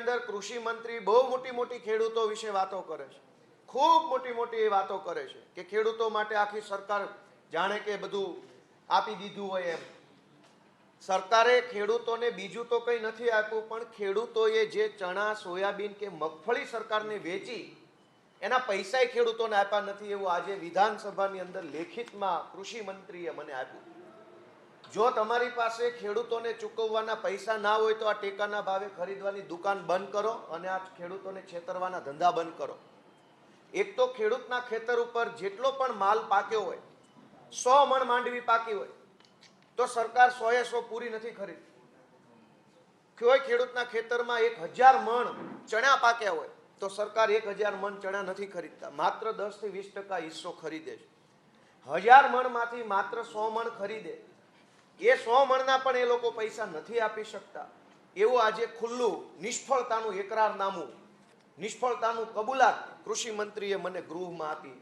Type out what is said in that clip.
અંદર કૃષિ મંત્રી બહુ મોટી મોટી ખેડૂતો વિશે વાતો કરે છે, ખૂબ મોટી મોટી વાતો કરે છે કે ખેડૂતો માટે આખી સરકાર જાણે કે બધું આપી દીધું હોય એમ. સરકારે ખેડૂતોને બીજું તો કંઈ નથી આપ્યું, પણ ખેડૂતોએ જે ચણા, સોયાબીન કે મગફળી સરકારને વેચી એના પૈસાય ખેડૂતોને આપ્યા નથી, એવું આજે વિધાનસભાની અંદર લેખિતમાં કૃષિ મંત્રીએ મને આપ્યું. જો તમારી પાસે ખેડૂતોને ચૂકવવાના પૈસા ના હોય તો આ ટેકાના ભાવે ખરીદવાની દુકાન બંધ કરો અને આ ખેડૂતોને છેતરવાના ધંધા બંધ કરો. એક તો ખેડૂતના ખેતર ઉપર જેટલો પણ માલ પાક્યો હોય, 100 મણ માંડવી પાકી હોય તો સરકાર 100 પૂરી નથી ખરીદતી. કોઈ ખેડૂતના ખેતરમાં 1000 મણ ચણા પાક્યા હોય તો સરકાર 1000 મણ ચણા નથી ખરીદતા, માત્ર 10 થી 20% હિસ્સો ખરીદે છે. 1000 મણમાંથી માત્ર 100 મણ ખરીદે, એ 100 મણના પણ એ લોકો પૈસા નથી આપી શકતા. એવું આજે ખુલ્લું નિષ્ફળતાનું એકરારનામું, નિષ્ફળતાનું કબૂલાત કૃષિ મંત્રીએ મને ગૃહમાં આપી.